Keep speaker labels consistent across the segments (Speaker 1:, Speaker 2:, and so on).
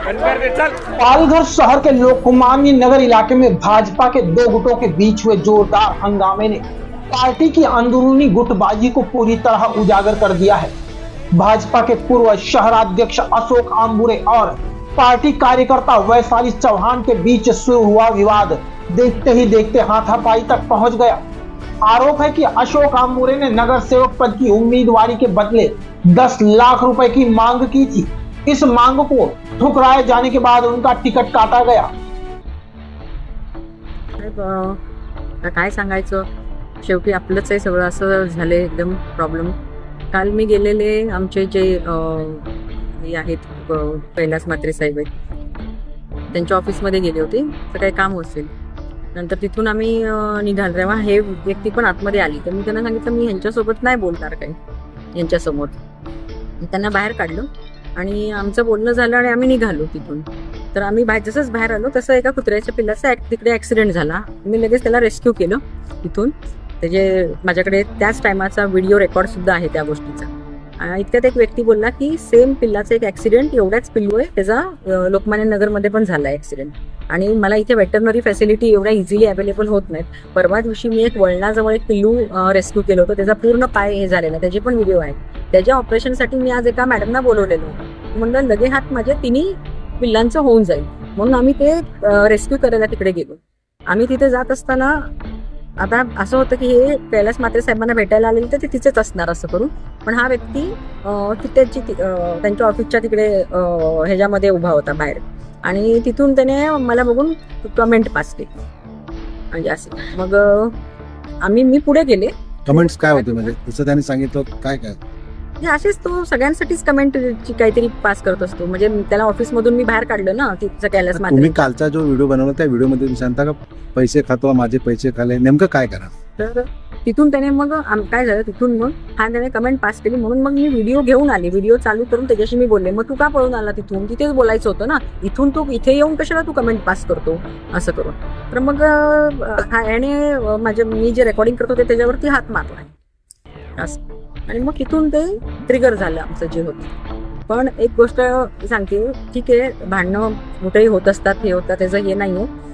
Speaker 1: पालघर शहर के लोकमान्य नगर इलाके में भाजपा के दो गुटों के बीच हुए जोरदार हंगामे ने पार्टी की अंदरूनी गुटबाजी को पूरी तरह उजागर कर दिया है। भाजपा के पूर्व शहराध्यक्ष अशोक आंबुरे और पार्टी कार्यकर्ता वैशाली चौहान के बीच शुरू हुआ विवाद देखते ही देखते हाथापाई तक पहुंच गया। आरोप है कि अशोक आंबुरे ने नगर सेवक पद की उम्मीदवारी के बदले 10 लाख रुपए की मांग की थी। इस मांग को ठुकराए जाने के बाद उनका टिकट काटा गया।
Speaker 2: काय सांगायचं, शेवटी आपलंच आहे सगळं, असं झाले एकदम प्रॉब्लेम। काल मी गेलेले आमचे जे आहेत कैलास म्हात्रे साहेब आहेत, त्यांच्या ऑफिसमध्ये गेले होते, तर काही काम असेल। नंतर तिथून आम्ही निघाल, तेव्हा हे व्यक्ती पण आतमध्ये आली, तर मी त्यांना सांगितलं मी यांच्यासोबत नाही बोलणार काही, यांच्यासमोर त्यांना बाहेर काढलं आणि आमचं बोलणं झालं आणि आम्ही निघालो तिथून। तर आम्ही जसंच बाहेर आलो तसं एका कुत्र्याच्या पिल्लाचा तिकडे ॲक्सिडेंट झाला। मी लगेच त्याला रेस्क्यू केलं तिथून। त्याचे माझ्याकडे त्याच टायमाचा व्हिडिओ रेकॉर्ड सुद्धा आहे त्या गोष्टीचा। इतक्यात एक व्यक्ती बोलला की सेम पिल्लाचा एक ॲक्सिडेंट एवढ्याच पिल्लू आहे, त्याचा लोकमान्य नगरमध्ये पण झाला आहे ॲक्सिडेंट, आणि मला इथे वेटरनरी फॅसिलिटी एवढ्या इझिली अवेलेबल होत नाहीत। परवा दिवशी मी एक वळणाजवळ एक पिल्लू रेस्क्यू केलं होतं, त्याचा पूर्ण पाय हे झालेला, त्याचे पण व्हिडिओ आहे। त्याच्या ऑपरेशनसाठी मी आज एका मॅडमना बोलवलेलं, म्हणलं लगे हात माझ्या तिन्ही पिल्लांचं होऊन जाईल, म्हणून आम्ही ते रेस्क्यू करायला तिकडे गेलो। आम्ही तिथे जात असताना आता असं होतं की हे कैलास म्हात्रे साहेबांना भेटायला आलेले तर ते तिथेच असणार असं करून, पण हा व्यक्ती त्यांच्या ऑफिसच्या तिकडे ह्याच्यामध्ये उभा होता बाहेर, आणि तिथून त्याने मला बघून कमेंट पास केली, म्हणजे असं। मग मी पुढे गेले।
Speaker 3: कमेंट्स काय होते, म्हणजे तसं त्याने सांगितलं काय काय?
Speaker 2: असेच तो सगळ्यांसाठीच कमेंटची काहीतरी पास करत असतो, म्हणजे त्याला ऑफिसमधून मी बाहेर काढलं ना तिथं कैलास म्हात्रे।
Speaker 3: तुम्ही कालचा जो व्हिडिओ बनवला त्या व्हिडिओमध्ये तुम्ही सांगता का पैसे खातो, माझे पैसे खाले, नेमकं काय करा?
Speaker 2: तर तिथून त्याने मग काय झालं, तिथून मग त्याने कमेंट पास केली, म्हणून मग मी व्हिडिओ घेऊन आले, व्हिडिओ चालू करून त्याच्याशी मी बोलले, मग तू का पळून आला तिथून, तिथेच बोलायचं होतं ना, इथून तू इथे येऊन कशाला तू कमेंट पास करतो असं करून। तर मग याने मी जे रेकॉर्डिंग करत होते त्याच्यावरती हात मारला असं, आणि मग इथून ते ट्रिगर झालं आमचं जे होतं। पण एक गोष्ट सांगते, ठीक आहे भांडणं मोठेही होत असतात, हे होतं, त्याचं हे नाही आहे।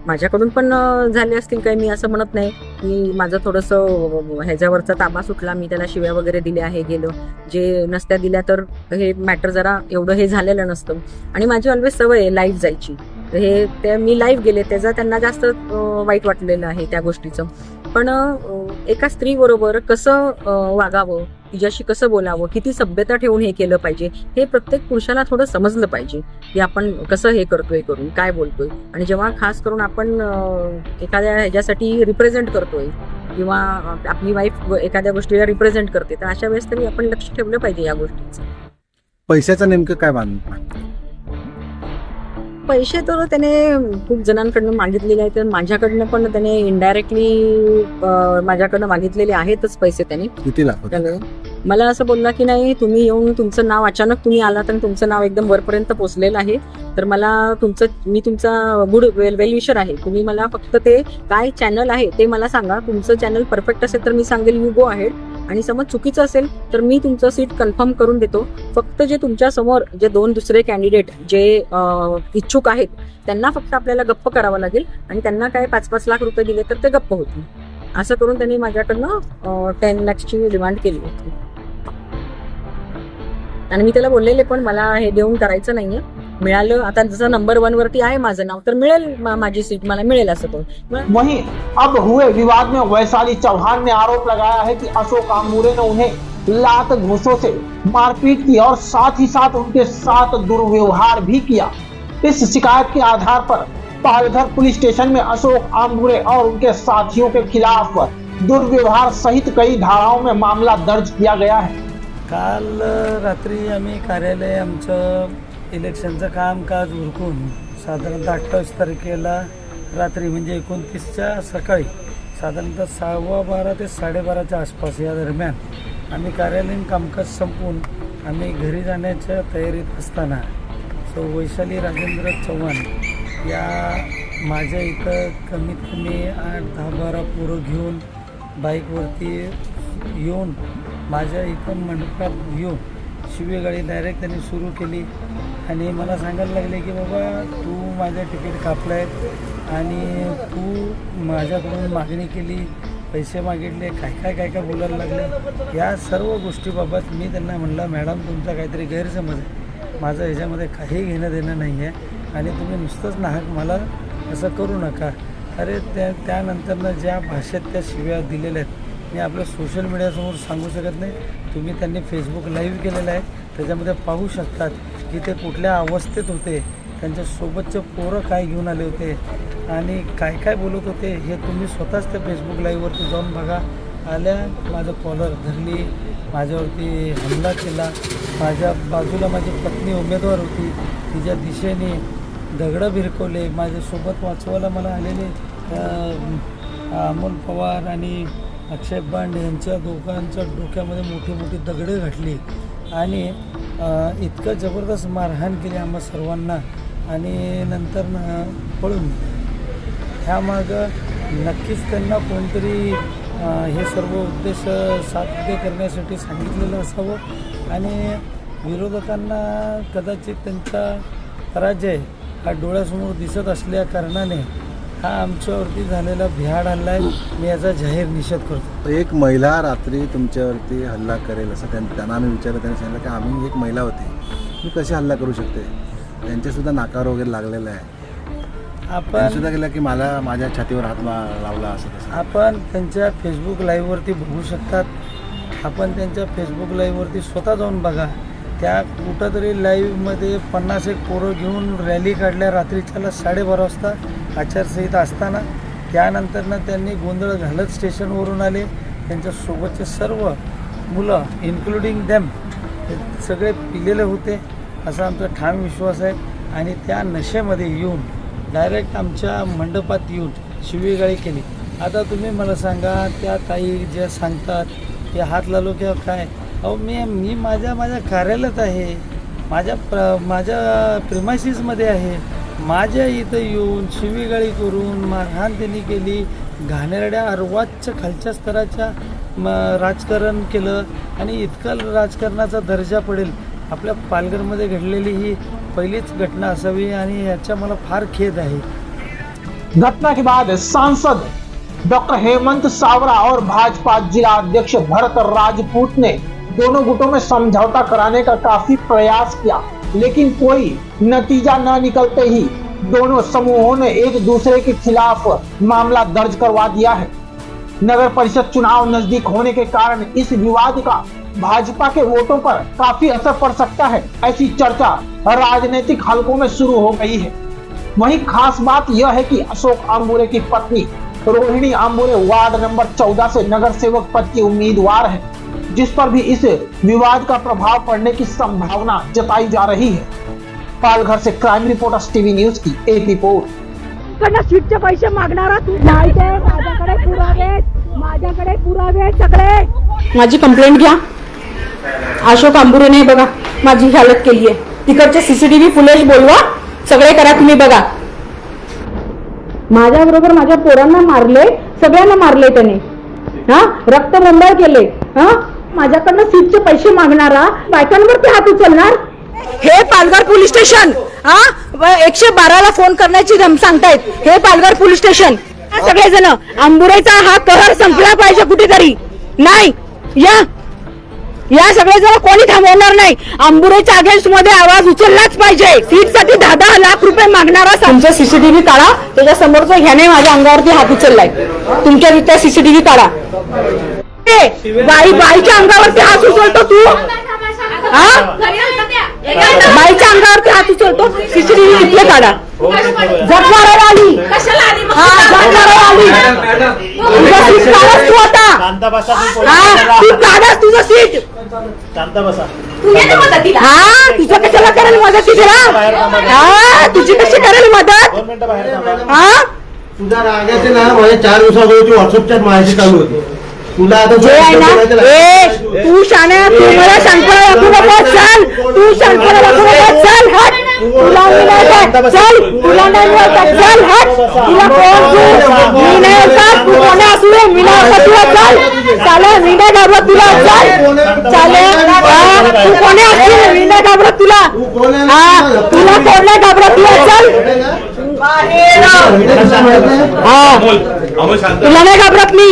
Speaker 2: माझ्याकडून पण झाले असतील काही, मी असं म्हणत नाही की माझं थोडंसं ह्याच्यावरचा ताबा सुटला, मी त्याला शिव्या वगैरे दिल्या आहे गेलो, जे नसत्या दिल्या तर हे मॅटर जरा एवढं हे झालेलं नसतं। आणि माझी ऑलवेज सवय आहे लाईव्ह जायची, ते मी लाईव्ह गेले, त्याचा त्यांना जास्त वाईट वाटलेलं आहे त्या गोष्टीचं। पण एका स्त्री बरोबर कसं वागावं, तिच्याशी कसं बोलावं, किती सभ्यता ठेवून हे केलं पाहिजे, हे प्रत्येक पुरुषाला थोडं समजलं पाहिजे की आपण कसं हे करतोय, करून काय बोलतोय। आणि जेव्हा खास करून आपण एखाद्या ह्याच्यासाठी रिप्रेझेंट करतोय किंवा आपली वाईफ एखाद्या गोष्टीला रिप्रेझेंट करते, तर अशा वेळेस तरी आपण लक्ष ठेवलं पाहिजे या गोष्टीचं।
Speaker 3: पैशाचं नेमकं काय बांधणं?
Speaker 2: पैसे तर त्याने खूप जणांकडनं मागितलेले आहेत, माझ्याकडनं पण त्याने इनडायरेक्टली माझ्याकडनं मागितलेले आहेतच पैसे त्याने।
Speaker 3: किती लागत?
Speaker 2: मला असं बोलला की नाही, तुम्ही येऊन तुमचं नाव अचानक तुम्ही आलात आणि तुमचं नाव एकदम वरपर्यंत पोहोचलेलं आहे, तर मला मी तुमचा गुड वेलविशर आहे, तुम्ही मला फक्त ते काय चॅनल आहे ते मला सांगा, तुमचं चॅनल परफेक्ट असेल तर मी सांगेल यू गो अहेड, आणि समज चुकीचं असेल तर मी तुमचं सीट कन्फर्म करून देतो। फक्त जे तुमच्या समोर जे 2 दुसरे कॅन्डिडेट जे इच्छुक आहेत त्यांना फक्त आपल्याला गप्प करावं लागेल, आणि त्यांना काय 5-5 लाख रुपये दिले तर ते गप्प होतील, असं करून त्यांनी माझ्याकडनं 10 लाखची डिमांड केली होती। आणि मी त्याला बोललेले पण मला हे देऊन करायचं नाहीये, मिळालं आता जसं नंबर 1 वरती आहे माझं नाव तर मिळेल, माझी सीट मला मिळेल असं करून।
Speaker 1: वहीं अब हुए विवाद में वैशाली चौहान ने आरोप लगाया है कि अशोक आंबुरे ने उन्हें लात घूंसों से मारपीट की और साथ ही साथ उनके साथ दुर्व्यवहार भी किया। इस शिकायत के आधार पर पालघर पुलिस स्टेशन में अशोक आंबुरे और उनके साथियों के खिलाफ दुर्व्यवहार सहित कई धाराओं में मामला दर्ज किया गया है।
Speaker 4: काल रात्री आम्ही कार्यालय आमचं इलेक्शनचं कामकाज उरकून साधारणतः 28 तारखेला रात्री म्हणजे 29च्या सकाळी साधारणतः 12:15 ते 12:30च्या आसपास या दरम्यान आम्ही कार्यालयीन कामकाज संपवून आम्ही घरी जाण्याच्या तयारीत असताना वैशाली राजेंद्र चव्हाण या माझ्या इथं कमीत कमी 8-10-12 पोरं घेऊन बाईकवरती येऊन माझ्या इथं मंडपात येऊन शिवेगाळी डायरेक्ट त्यांनी सुरू केली आणि मला सांगायला लागले की बाबा तू माझं तिकीट कापलं आहे आणि तू माझ्याकडून मागणी केली, पैसे मागितले, काय बोलायला लागले. या सर्व गोष्टीबाबत मी त्यांना म्हणलं मॅडम तुमचा काहीतरी गैरसमज आहे, माझं ह्याच्यामध्ये काही घेणं देणं नाही आहे आणि तुम्ही नुसतंच नाहक मला असं करू नका. अरे त्यानंतरनं ज्या भाषेत त्या शिव्या दिलेल्या आहेत मी आपल्या सोशल मीडियासमोर सांगू शकत नाही. तुम्ही त्यांनी फेसबुक लाईव्ह केलेलं आहे, त्याच्यामध्ये पाहू शकतात की ते कुठल्या अवस्थेत होते, त्यांच्यासोबतचे पोरं काय घेऊन आले होते आणि काय बोलत होते हे तुम्ही स्वतःच त्या फेसबुक लाईव्हवरती जाऊन बघा. आल्या माझं कॉलर धरली, माझ्यावरती हमला केला, माझ्या बाजूला माझी पत्नी उमेदवार होती तिच्या दिशेने दगडं भिरकवले, माझ्यासोबत वाचवायला मला आलेले अमोल पवार आणि अक्षय बंड यांच्या दोघांच्या डोक्यामध्ये मोठी दगडे घातली आणि इतकं जबरदस्त मारहाण केली आम्हा सर्वांना आणि नंतर पळून. ह्यामागं नक्कीच त्यांना कोणतरी हे सर्व उद्देश साध्य करण्यासाठी सांगितलेलं असावं आणि विरोधकांना कदाचित त्यांचा पराजय हा डोळ्यासमोर दिसत असल्या कारणाने हा आमच्यावरती झालेला भ्याड हल्ला आहे. मी याचा जाहीर निषेध करतो.
Speaker 3: एक महिला रात्री तुमच्यावरती हल्ला करेल असं त्यांना आम्ही विचारलं. त्यांनी सांगितलं की आम्ही एक महिला होती, मी कशी हल्ला करू शकते. त्यांच्यासुद्धा नाकावर वगैरे लागलेलं आहे. आपण सुद्धा केलं की मला माझ्या छातीवर हात लावला असं तसं.
Speaker 4: आपण त्यांच्या फेसबुक लाईव्हवरती बघू शकतात. आपण त्यांच्या फेसबुक लाईव्हवरती स्वतः जाऊन बघा. त्या कुठंतरी लाईव्हमध्ये 50 पोरं घेऊन रॅली काढल्या रात्रीच्याला 12:30 वाजता आचारसंहिता असताना. त्यानंतरनं त्यांनी गोंधळ घालत स्टेशनवरून आले. त्यांच्यासोबतचे सर्व मुलं इन्क्लुडिंग दॅम सगळे पिलेले होते असा आमचा ठाम विश्वास आहे आणि त्या नशेमध्ये येऊन डायरेक्ट आमच्या मंडपात येऊन शिवीगाळी केली. आता तुम्ही मला सांगा त्या ताई ज्या सांगतात की हात लावलो किंवा काय, अहो मी माझ्या कार्यालयात आहे, माझ्या प्रिमायसिसमध्ये आहे. माझ्या इथं येऊन शिवीगाळी करून मारहाण त्यांनी केली, घाणेरड्या अर्वाच्य खालच्या स्तराच्या राजकारण केलं आणि इतकं राजकारणाचा दर्जा पडेल. आपल्या पालघरमध्ये घडलेली ही पहिलीच घटना असावी आणि याचा मला फार खेद आहे.
Speaker 1: घटना के बाद सांसद डॉक्टर हेमंत सावरा और भाजपा जिला अध्यक्ष भरत राजपूत ने दोनों गुटों में समझौता कराने का काफी प्रयास किया, लेकिन कोई नतीजा न निकलते ही दोनों समूहों ने एक दूसरे के खिलाफ मामला दर्ज करवा दिया है. नगर परिषद चुनाव नजदीक होने के कारण इस विवाद का भाजपा के वोटों पर काफी असर पड़ सकता है, ऐसी चर्चा राजनीतिक हलकों में शुरू हो गई है. वहीं खास बात यह है कि अशोक आंबुरे की पत्नी रोहिणी आंबुरे वार्ड नंबर 14 से नगर सेवक पद की उम्मीदवार है, जिस पर भी इस विवाद का प्रभाव पड़ने की संभावना जताई जा रही है. पालघर से क्राइम रिपोर्टर्स टीवी न्यूज की एक रिपोर्ट.
Speaker 5: सीटचे पैसे मागणारा तू नाही दे, माझ्याकडे पुरावे सगळे. माझी कंप्लेंट घ्या. अशोक आंबुरेने बघा माझी हालत केली आहे. तिकडचे सीसीटीव्ही फुटेज बोलवा, सगळे करा तुम्ही बघा. माझ्या बरोबर माझ्या पोरांना मारले, सगळ्यांना मारले त्याने. रक्तबंबाळ केले. माझ्याकडनं सीटचे पैसे मागणारा बायकांवरती हात उचलणार. हे पालघर पोलीस स्टेशन 112ला फोन करण्याची सांगतायत. हे पालघर पोलीस स्टेशन सगळेजण आंबुरेचा हा कहर संपला पाहिजे कुठेतरी. नाही या सगळेजण कोणी थांबवणार नाही. आंबुरेच्या अगेन्स्ट मध्ये आवाज उचललाच पाहिजे. सीटसाठी 10-10 लाख रुपये मागणारा तुमचा सीसीटीव्ही काढा. त्याच्या समोरचा ह्याने माझ्या अंगावरती हात उचललाय. तुमच्या तिथे सीसीटीव्ही काढा. बाईच्या अंगावरती हात उचलतो तू. बाईच्या अंगावरती हात उचलतो. सीसीटीव्ही तिथले काढा. जग मारायला आली. जग मारायला आली. तुझं सीट काढास तू आता. तू काढास तुझं सीट. तुझं कशाला करेल मदत तिला. तुझी कशी करेल मदत.
Speaker 6: तुझा रागाचे ना माझ्या 4 दिवसापूर्वीची व्हॉट्सअप चॅट माझ्याशी चालू होती. तुला आता
Speaker 5: जे आहे ना तू शाण्या, तू मला शंकरा दाखवू नको. चल तू शंकरा दाखवू नको. चल हट. तुला मी नाही चल. तुला नाही बोलतात. चल हट. तुला कोण तू. मी नाही बोलतात. तू कोणी असू दे. मी नाही बोलतात. तुला चल. चालेल. मी नाही घाबरत तुला. चल चालेल. तू कोणी असतील, मी नाही घाबरत तुला.
Speaker 6: तू कोण आहे?
Speaker 5: हा, तुला कोण नाही घाबरत, तुला चल. हा, तुला नाही घाबरत मी.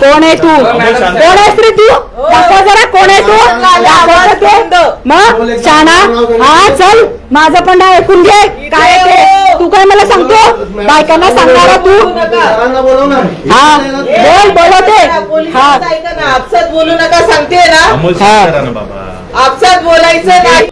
Speaker 5: कोण आहे तू? कोण आहेस रे तू? दाखव जरा कोण आहे तू? दाखव ते. मग शाणा, हा चल, माझं पण नाव ऐकून घे. काय आहे ते? तू काय मला सांगतो? बायकांना सांगणार तू?
Speaker 6: सरांना बोलव ना.
Speaker 5: हा, बोल, बोलवते. हा,
Speaker 7: आपसात बोलू नका सांगते ना.
Speaker 5: हा.
Speaker 7: आपसात बोलायचं नाही.